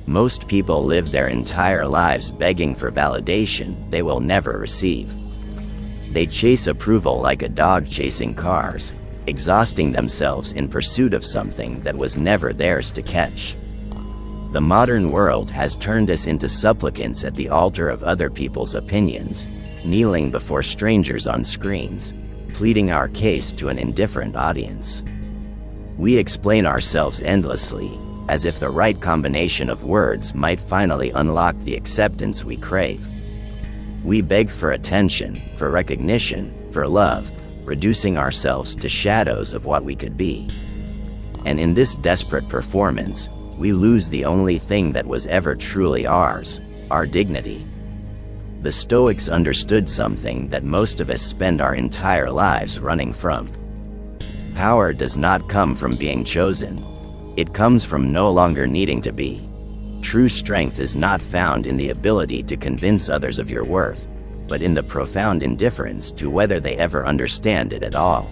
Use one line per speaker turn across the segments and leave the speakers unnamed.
Most people live their entire lives begging for validation they will never receive. They chase approval like a dog chasing cars, exhausting themselves in pursuit of something that was never theirs to catch. The modern world has turned us into supplicants at the altar of other people's opinions, kneeling before strangers on screens, pleading our case to an indifferent audience. We explain ourselves endlessly, as if the right combination of words might finally unlock the acceptance we crave. We beg for attention, for recognition, for love, reducing ourselves to shadows of what we could be. And in this desperate performance, we lose the only thing that was ever truly ours, our dignity. The Stoics understood something that most of us spend our entire lives running from. Power does not come from being chosen. It comes from no longer needing to be. True strength is not found in the ability to convince others of your worth, but in the profound indifference to whether they ever understand it at all.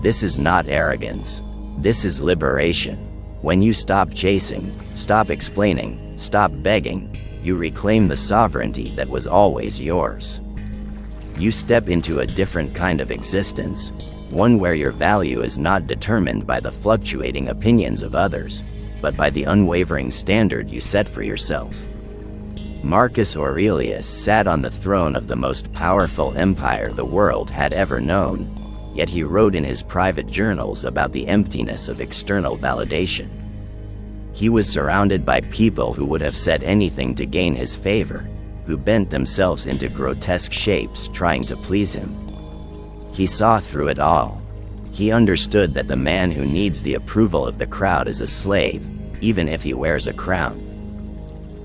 This is not arrogance. This is liberation. When you stop chasing, stop explaining, stop begging, you reclaim the sovereignty that was always yours. You step into a different kind of existence, one where your value is not determined by the fluctuating opinions of others, but by the unwavering standard you set for yourself. Marcus Aurelius sat on the throne of the most powerful empire the world had ever known, yet he wrote in his private journals about the emptiness of external validation. He was surrounded by people who would have said anything to gain his favor, who bent themselves into grotesque shapes trying to please him. He saw through it all. He understood that the man who needs the approval of the crowd is a slave, even if he wears a crown.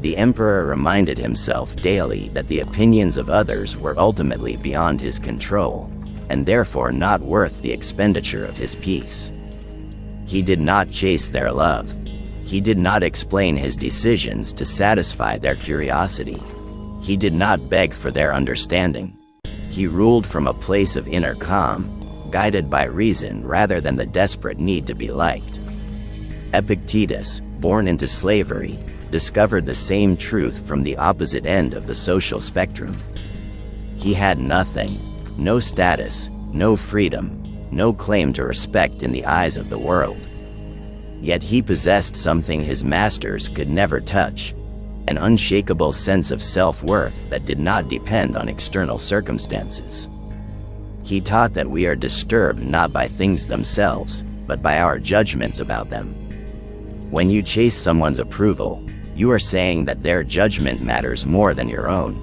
The emperor reminded himself daily that the opinions of others were ultimately beyond his control, and therefore not worth the expenditure of his peace. He did not chase their love. He did not explain his decisions to satisfy their curiosity. He did not beg for their understanding. He ruled from a place of inner calm, guided by reason rather than the desperate need to be liked. Epictetus, born into slavery, discovered the same truth from the opposite end of the social spectrum. He had nothing, no status, no freedom, no claim to respect in the eyes of the world. Yet he possessed something his masters could never touch, an unshakable sense of self-worth that did not depend on external circumstances. He taught that we are disturbed not by things themselves, but by our judgments about them. When you chase someone's approval, you are saying that their judgment matters more than your own.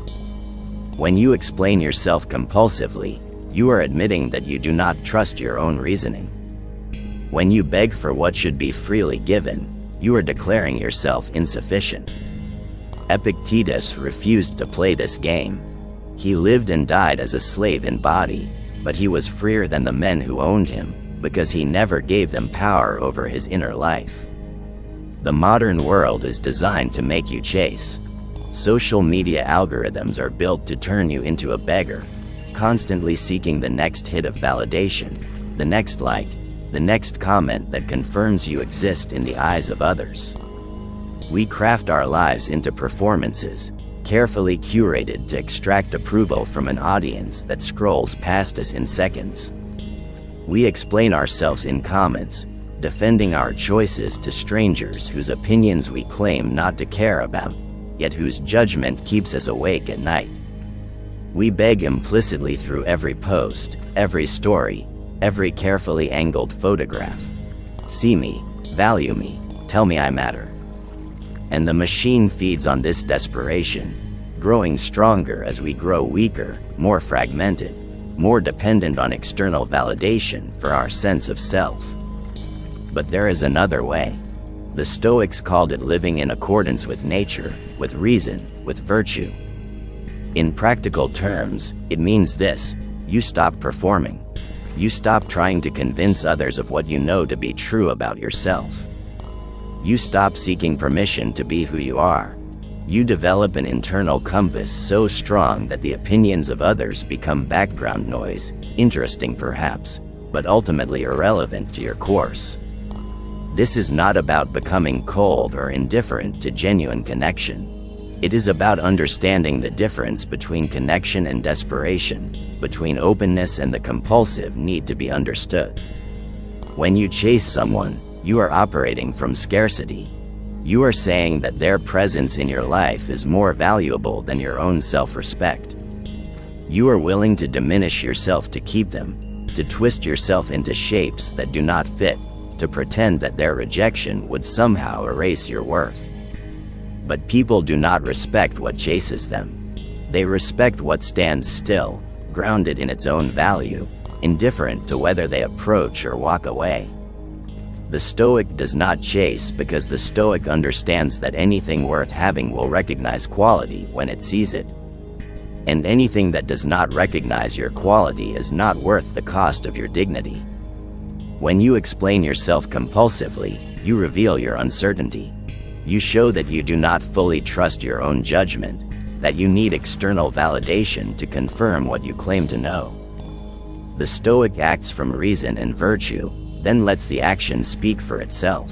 When you explain yourself compulsively, you are admitting that you do not trust your own reasoning. When you beg for what should be freely given, you are declaring yourself insufficient. Epictetus refused to play this game. He lived and died as a slave in body, but he was freer than the men who owned him, because he never gave them power over his inner life. The modern world is designed to make you chase. Social media algorithms are built to turn you into a beggar, constantly seeking the next hit of validation, the next like, the next comment that confirms you exist in the eyes of others. We craft our lives into performances, carefully curated to extract approval from an audience that scrolls past us in seconds. We explain ourselves in comments, defending our choices to strangers whose opinions we claim not to care about, yet whose judgment keeps us awake at night. We beg implicitly through every post, every story, every carefully angled photograph. See me, value me, tell me I matter. And the machine feeds on this desperation, growing stronger as we grow weaker, more fragmented, more dependent on external validation for our sense of self. But there is another way. The Stoics called it living in accordance with nature, with reason, with virtue. In practical terms, it means this: you stop performing. You stop trying to convince others of what you know to be true about yourself. You stop seeking permission to be who you are. You develop an internal compass so strong that the opinions of others become background noise, interesting perhaps, but ultimately irrelevant to your course. This is not about becoming cold or indifferent to genuine connection. It is about understanding the difference between connection and desperation, between openness and the compulsive need to be understood. When you chase someone, you are operating from scarcity. You are saying that their presence in your life is more valuable than your own self-respect. You are willing to diminish yourself to keep them, to twist yourself into shapes that do not fit, to pretend that their rejection would somehow erase your worth. But people do not respect what chases them. They respect what stands still, grounded in its own value, indifferent to whether they approach or walk away. The Stoic does not chase because the Stoic understands that anything worth having will recognize quality when it sees it. And anything that does not recognize your quality is not worth the cost of your dignity. When you explain yourself compulsively, you reveal your uncertainty. You show that you do not fully trust your own judgment, that you need external validation to confirm what you claim to know. The Stoic acts from reason and virtue, then lets the action speak for itself.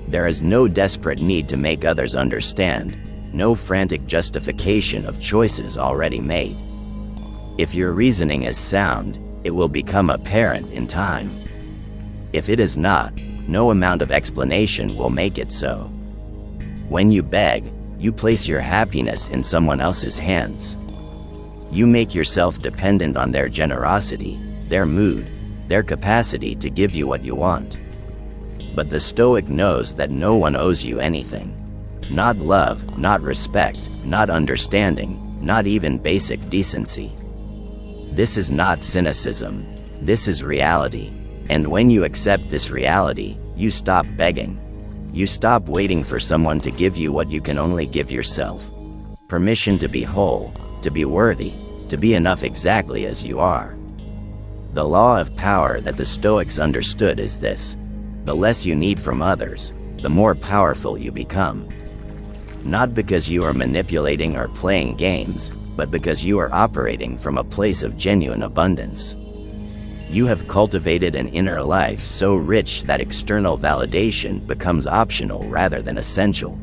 There is no desperate need to make others understand, no frantic justification of choices already made. If your reasoning is sound, it will become apparent in time. If it is not, no amount of explanation will make it so. When you beg, you place your happiness in someone else's hands. You make yourself dependent on their generosity, their mood, their capacity to give you what you want. But the Stoic knows that no one owes you anything. Not love, not respect, not understanding, not even basic decency. This is not cynicism. This is reality. And when you accept this reality, you stop begging. You stop waiting for someone to give you what you can only give yourself. Permission to be whole, to be worthy, to be enough exactly as you are. The law of power that the Stoics understood is this: the less you need from others, the more powerful you become. Not because you are manipulating or playing games, but because you are operating from a place of genuine abundance. You have cultivated an inner life so rich that external validation becomes optional rather than essential.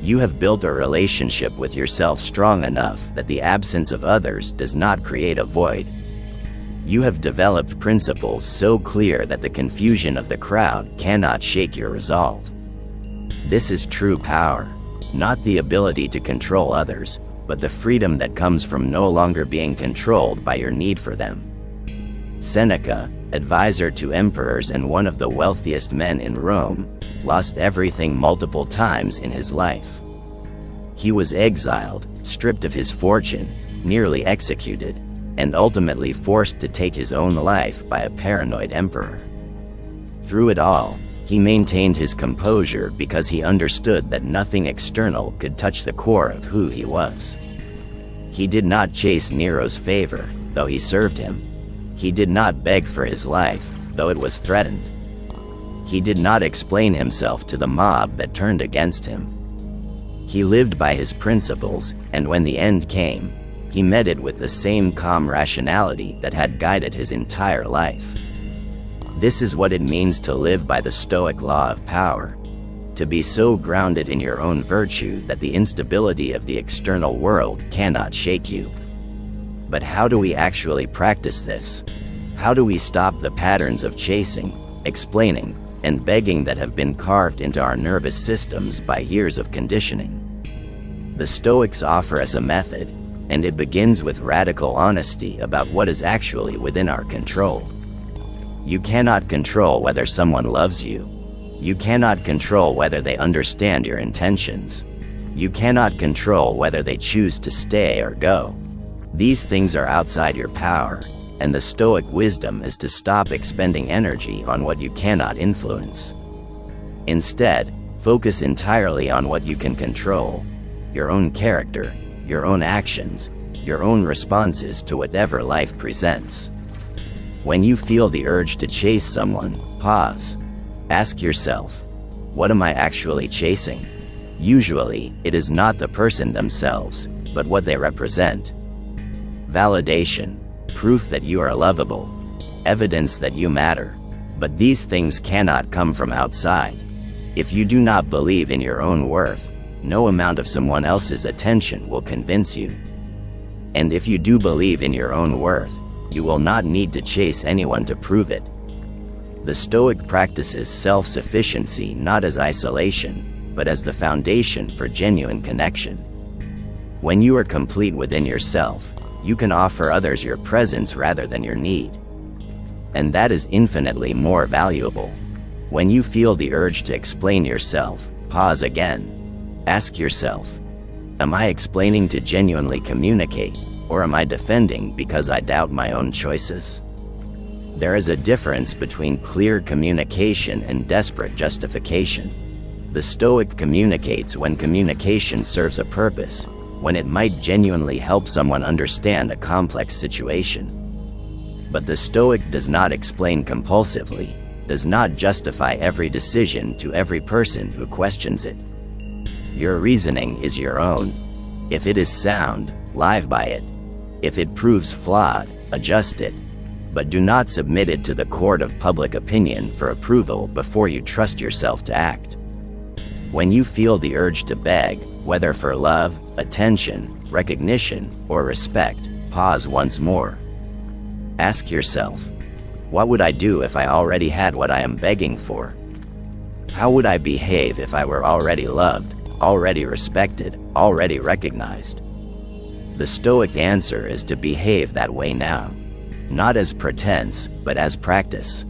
You have built a relationship with yourself strong enough that the absence of others does not create a void. You have developed principles so clear that the confusion of the crowd cannot shake your resolve. This is true power, not the ability to control others, but the freedom that comes from no longer being controlled by your need for them. Seneca, advisor to emperors and one of the wealthiest men in Rome, lost everything multiple times in his life. He was exiled, stripped of his fortune, nearly executed, and ultimately forced to take his own life by a paranoid emperor. Through it all, he maintained his composure because he understood that nothing external could touch the core of who he was. He did not chase Nero's favor, though he served him. He did not beg for his life, though it was threatened. He did not explain himself to the mob that turned against him. He lived by his principles, and when the end came, he met it with the same calm rationality that had guided his entire life. This is what it means to live by the Stoic law of power, to be so grounded in your own virtue that the instability of the external world cannot shake you. But how do we actually practice this? How do we stop the patterns of chasing, explaining, and begging that have been carved into our nervous systems by years of conditioning? The Stoics offer us a method, and it begins with radical honesty about what is actually within our control. You cannot control whether someone loves you. You cannot control whether they understand your intentions. You cannot control whether they choose to stay or go. These things are outside your power, and the Stoic wisdom is to stop expending energy on what you cannot influence. Instead, focus entirely on what you can control: your own character, your own actions, your own responses to whatever life presents. When you feel the urge to chase someone, pause. Ask yourself, what am I actually chasing? Usually, it is not the person themselves, but what they represent. Validation, proof that you are lovable, evidence that you matter, But these things cannot come from outside. If you do not believe in your own worth, no amount of someone else's attention will convince you. And if you do believe in your own worth, you will not need to chase anyone to prove it. The Stoic practices self-sufficiency not as isolation, but as the foundation for genuine connection. When you are complete within yourself, you can offer others your presence rather than your need. And that is infinitely more valuable. When you feel the urge to explain yourself, pause again. Ask yourself, am I explaining to genuinely communicate, or am I defending because I doubt my own choices? There is a difference between clear communication and desperate justification. The Stoic communicates when communication serves a purpose, when it might genuinely help someone understand a complex situation. But the Stoic does not explain compulsively, does not justify every decision to every person who questions it. Your reasoning is your own. If it is sound, live by it. If it proves flawed, adjust it. But do not submit it to the court of public opinion for approval before you trust yourself to act. When you feel the urge to beg, whether for love, attention, recognition, or respect, pause once more. Ask yourself, what would I do if I already had what I am begging for? How would I behave if I were already loved, already respected, already recognized? The Stoic answer is to behave that way now. Not as pretense, but as practice.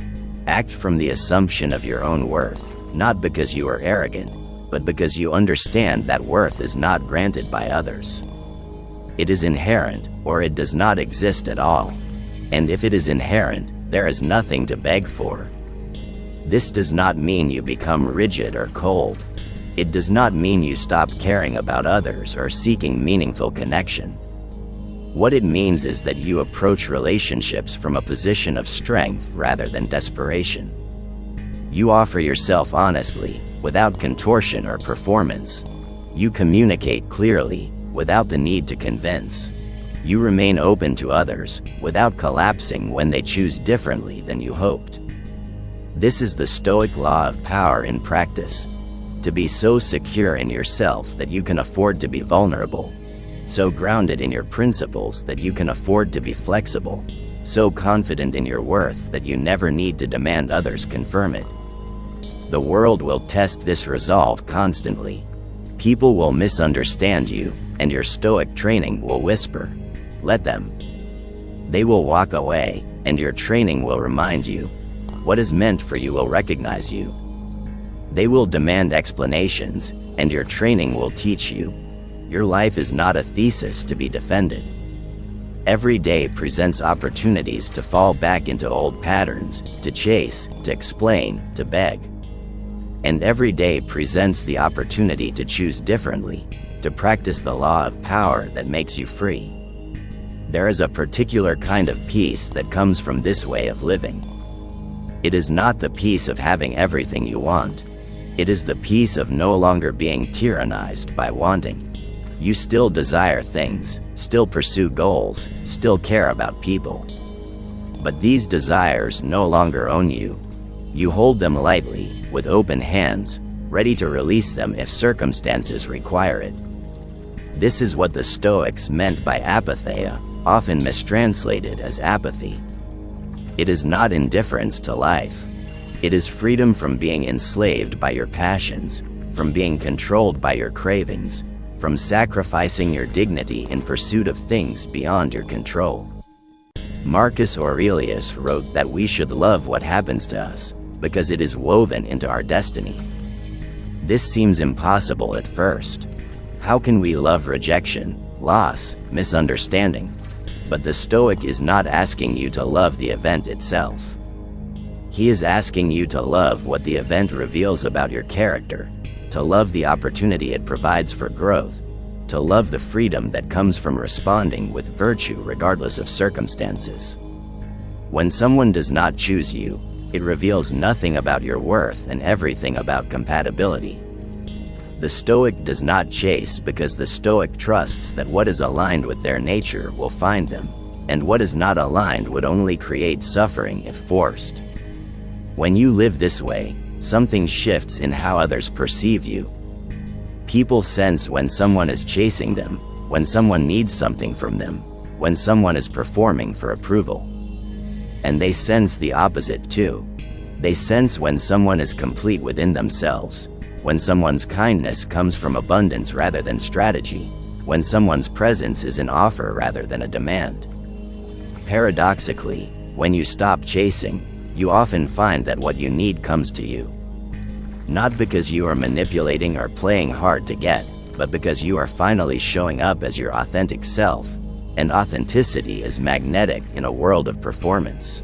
Act from the assumption of your own worth, not because you are arrogant, but because you understand that worth is not granted by others. It is inherent, or it does not exist at all. And if it is inherent, there is nothing to beg for. This does not mean you become rigid or cold. It does not mean you stop caring about others or seeking meaningful connection. What it means is that you approach relationships from a position of strength rather than desperation. You offer yourself honestly, without contortion or performance. You communicate clearly, without the need to convince. You remain open to others, without collapsing when they choose differently than you hoped. This is the Stoic law of power in practice. To be so secure in yourself that you can afford to be vulnerable. So grounded in your principles that you can afford to be flexible. So confident in your worth that you never need to demand others confirm it. The world will test this resolve constantly. People will misunderstand you, and your Stoic training will whisper, "Let them." They will walk away, and your training will remind you. What is meant for you will recognize you. They will demand explanations, and your training will teach you. Your life is not a thesis to be defended. Every day presents opportunities to fall back into old patterns, to chase, to explain, to beg. And every day presents the opportunity to choose differently, to practice the law of power that makes you free. There is a particular kind of peace that comes from this way of living. It is not the peace of having everything you want. It is the peace of no longer being tyrannized by wanting. You still desire things, still pursue goals, still care about people. But these desires no longer own you. You hold them lightly, with open hands, ready to release them if circumstances require it. This is what the Stoics meant by apatheia, often mistranslated as apathy. It is not indifference to life. It is freedom from being enslaved by your passions, from being controlled by your cravings, from sacrificing your dignity in pursuit of things beyond your control. Marcus Aurelius wrote that we should love what happens to us, because it is woven into our destiny. This seems impossible at first. How can we love rejection, loss, misunderstanding? But the Stoic is not asking you to love the event itself. He is asking you to love what the event reveals about your character, to love the opportunity it provides for growth, to love the freedom that comes from responding with virtue regardless of circumstances. When someone does not choose you, it reveals nothing about your worth and everything about compatibility. The Stoic does not chase because the Stoic trusts that what is aligned with their nature will find them, and what is not aligned would only create suffering if forced. When you live this way, something shifts in how others perceive you. People sense when someone is chasing them, when someone needs something from them, when someone is performing for approval. And they sense the opposite too. They sense when someone is complete within themselves, when someone's kindness comes from abundance rather than strategy, when someone's presence is an offer rather than a demand. Paradoxically, when you stop chasing, you often find that what you need comes to you. Not because you are manipulating or playing hard to get, but because you are finally showing up as your authentic self, and authenticity is magnetic in a world of performance.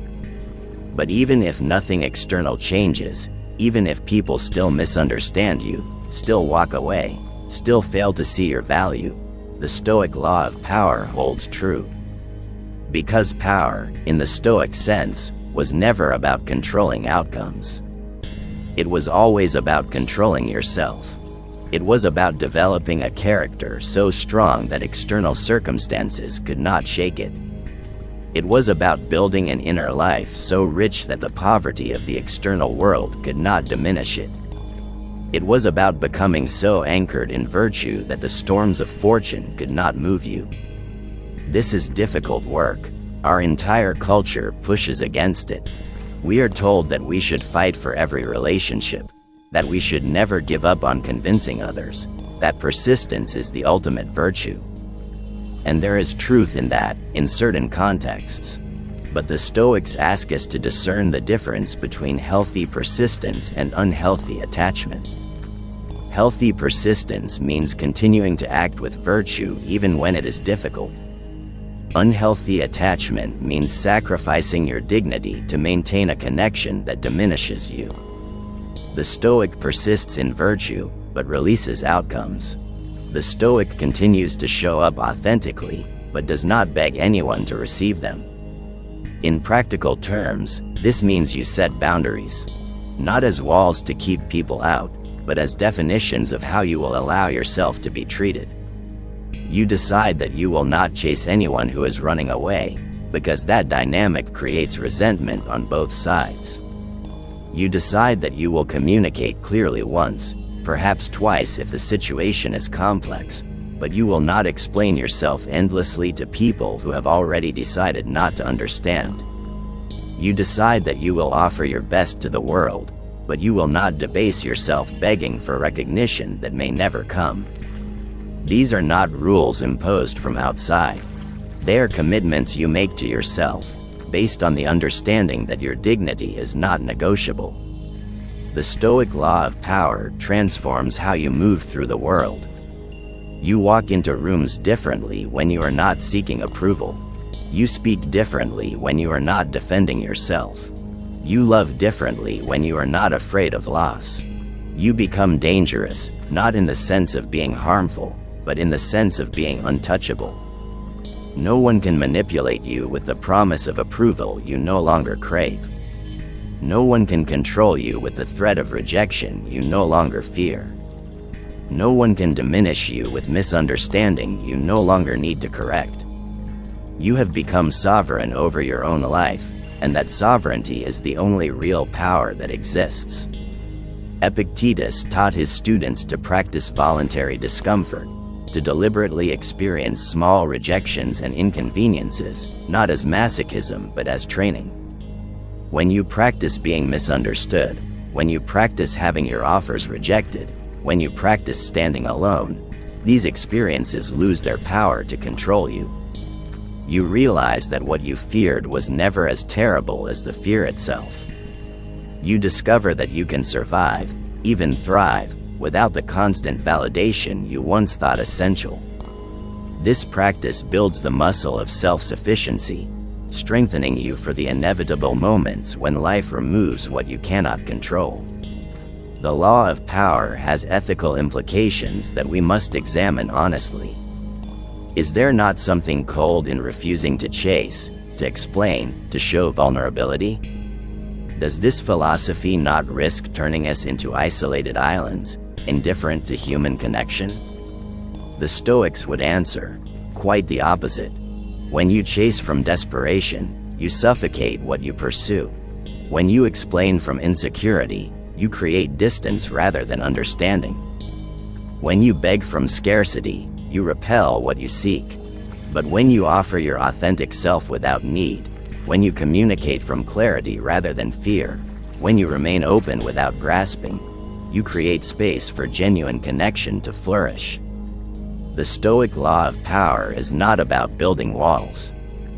But even if nothing external changes, even if people still misunderstand you, still walk away, still fail to see your value, the Stoic law of power holds true. Because power, in the Stoic sense, was never about controlling outcomes. It was always about controlling yourself. It was about developing a character so strong that external circumstances could not shake it. It was about building an inner life so rich that the poverty of the external world could not diminish it. It was about becoming so anchored in virtue that the storms of fortune could not move you. This is difficult work. Our entire culture pushes against it. We are told that we should fight for every relationship, that we should never give up on convincing others, that persistence is the ultimate virtue. And there is truth in that, in certain contexts. But the Stoics ask us to discern the difference between healthy persistence and unhealthy attachment. Healthy persistence means continuing to act with virtue even when it is difficult. Unhealthy attachment means sacrificing your dignity to maintain a connection that diminishes you. The Stoic persists in virtue, but releases outcomes. The Stoic continues to show up authentically, but does not beg anyone to receive them. In practical terms, this means you set boundaries, not as walls to keep people out, but as definitions of how you will allow yourself to be treated. You decide that you will not chase anyone who is running away, because that dynamic creates resentment on both sides. You decide that you will communicate clearly once, perhaps twice if the situation is complex, but you will not explain yourself endlessly to people who have already decided not to understand. You decide that you will offer your best to the world, but you will not debase yourself begging for recognition that may never come. These are not rules imposed from outside. They are commitments you make to yourself, based on the understanding that your dignity is not negotiable. The Stoic law of power transforms how you move through the world. You walk into rooms differently when you are not seeking approval. You speak differently when you are not defending yourself. You love differently when you are not afraid of loss. You become dangerous, not in the sense of being harmful, but in the sense of being untouchable. No one can manipulate you with the promise of approval you no longer crave. No one can control you with the threat of rejection you no longer fear. No one can diminish you with misunderstanding you no longer need to correct. You have become sovereign over your own life, and that sovereignty is the only real power that exists. Epictetus taught his students to practice voluntary discomfort, to deliberately experience small rejections and inconveniences, not as masochism but as training. When you practice being misunderstood, when you practice having your offers rejected, when you practice standing alone, these experiences lose their power to control you. You realize that what you feared was never as terrible as the fear itself. You discover that you can survive, even thrive, without the constant validation you once thought essential. This practice builds the muscle of self-sufficiency, strengthening you for the inevitable moments when life removes what you cannot control. The law of power has ethical implications that we must examine honestly. Is there not something cold in refusing to chase, to explain, to show vulnerability? Does this philosophy not risk turning us into isolated islands, indifferent to human connection? The Stoics would answer, quite the opposite. When you chase from desperation, you suffocate what you pursue. When you explain from insecurity, you create distance rather than understanding. When you beg from scarcity, you repel what you seek. But when you offer your authentic self without need, when you communicate from clarity rather than fear, when you remain open without grasping, you create space for genuine connection to flourish. The Stoic law of power is not about building walls.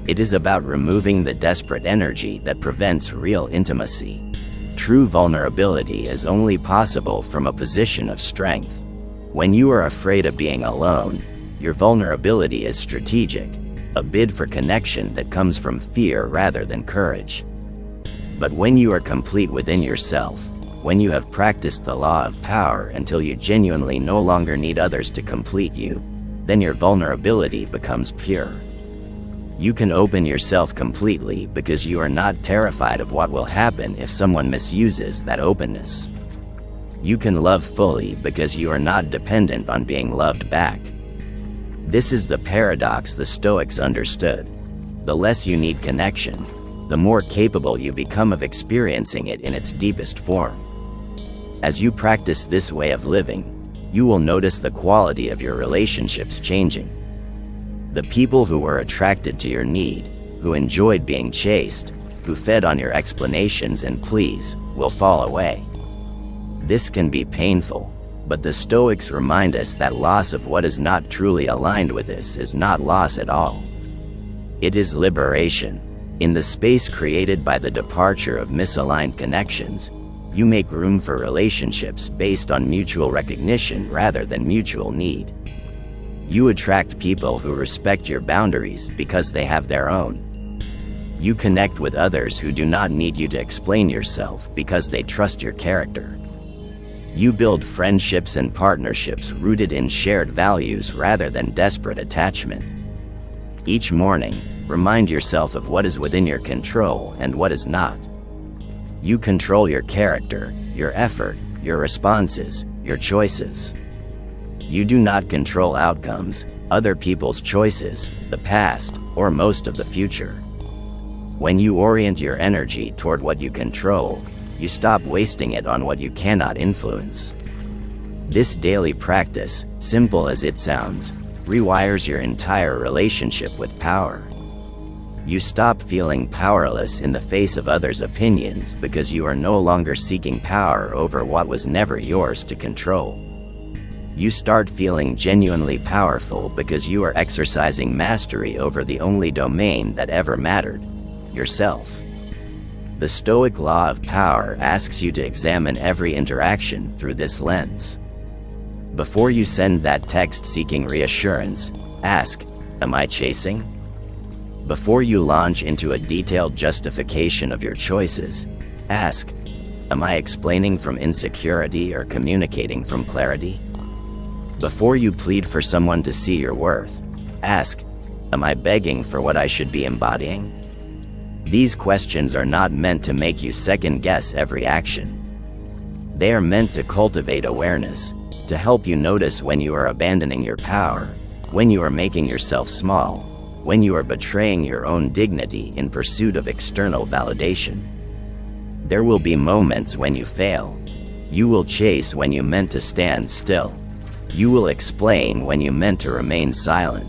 It is about removing the desperate energy that prevents real intimacy. True vulnerability is only possible from a position of strength. When you are afraid of being alone, your vulnerability is strategic, a bid for connection that comes from fear rather than courage. But when you are complete within yourself, when you have practiced the law of power until you genuinely no longer need others to complete you, then your vulnerability becomes pure. You can open yourself completely because you are not terrified of what will happen if someone misuses that openness. You can love fully because you are not dependent on being loved back. This is the paradox the Stoics understood. The less you need connection, the more capable you become of experiencing it in its deepest form. As you practice this way of living, you will notice the quality of your relationships changing. The people who were attracted to your need, who enjoyed being chased, who fed on your explanations and pleas, will fall away. This can be painful, but the Stoics remind us that loss of what is not truly aligned with us is not loss at all. It is liberation. In the space created by the departure of misaligned connections, you make room for relationships based on mutual recognition rather than mutual need. You attract people who respect your boundaries because they have their own. You connect with others who do not need you to explain yourself because they trust your character. You build friendships and partnerships rooted in shared values rather than desperate attachment. Each morning, remind yourself of what is within your control and what is not. You control your character, your effort, your responses, your choices. You do not control outcomes, other people's choices, the past, or most of the future. When you orient your energy toward what you control, you stop wasting it on what you cannot influence. This daily practice, simple as it sounds, rewires your entire relationship with power. You stop feeling powerless in the face of others' opinions because you are no longer seeking power over what was never yours to control. You start feeling genuinely powerful because you are exercising mastery over the only domain that ever mattered, yourself. The Stoic law of power asks you to examine every interaction through this lens. Before you send that text seeking reassurance, ask, "Am I chasing?" Before you launch into a detailed justification of your choices, ask, "Am I explaining from insecurity or communicating from clarity?" Before you plead for someone to see your worth, ask, "Am I begging for what I should be embodying?" These questions are not meant to make you second-guess every action. They are meant to cultivate awareness, to help you notice when you are abandoning your power, when you are making yourself small, when you are betraying your own dignity in pursuit of external validation. There will be moments when you fail. You will chase when you meant to stand still. You will explain when you meant to remain silent.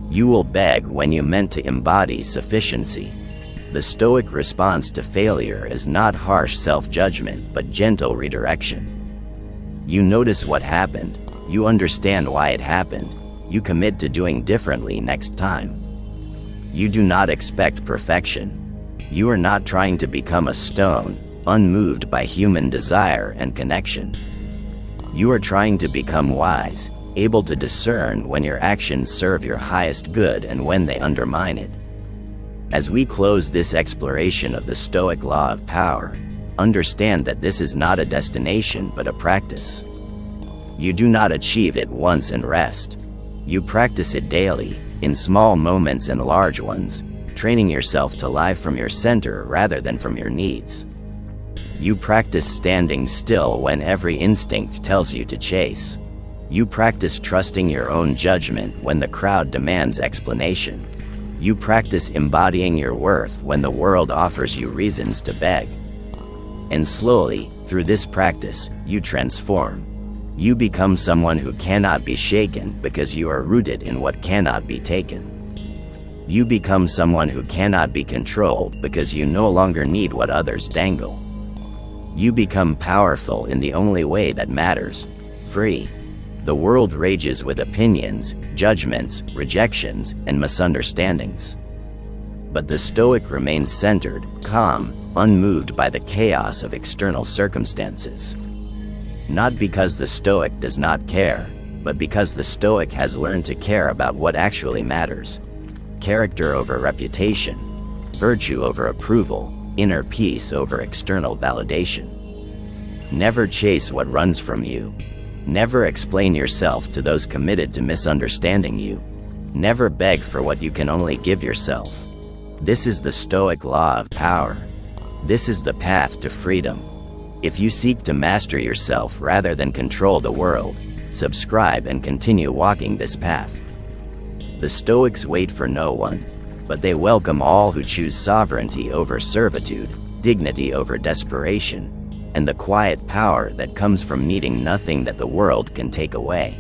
You will beg when you meant to embody sufficiency. The Stoic response to failure is not harsh self-judgment but gentle redirection. You notice what happened, you understand why it happened, you commit to doing differently next time. You do not expect perfection. You are not trying to become a stone, unmoved by human desire and connection. You are trying to become wise, able to discern when your actions serve your highest good and when they undermine it. As we close this exploration of the Stoic law of power, understand that this is not a destination but a practice. You do not achieve it once and rest. You practice it daily, in small moments and large ones, training yourself to live from your center rather than from your needs. You practice standing still when every instinct tells you to chase. You practice trusting your own judgment when the crowd demands explanation. You practice embodying your worth when the world offers you reasons to beg. And slowly, through this practice, you transform. You become someone who cannot be shaken because you are rooted in what cannot be taken. You become someone who cannot be controlled because you no longer need what others dangle. You become powerful in the only way that matters, free. The world rages with opinions, judgments, rejections, and misunderstandings. But the Stoic remains centered, calm, unmoved by the chaos of external circumstances. Not because the Stoic does not care, but because the Stoic has learned to care about what actually matters. Character over reputation, virtue over approval, inner peace over external validation. Never chase what runs from you. Never explain yourself to those committed to misunderstanding you. Never beg for what you can only give yourself. This is the Stoic law of power. This is the path to freedom. If you seek to master yourself rather than control the world, subscribe and continue walking this path. The Stoics wait for no one, but they welcome all who choose sovereignty over servitude, dignity over desperation, and the quiet power that comes from needing nothing that the world can take away.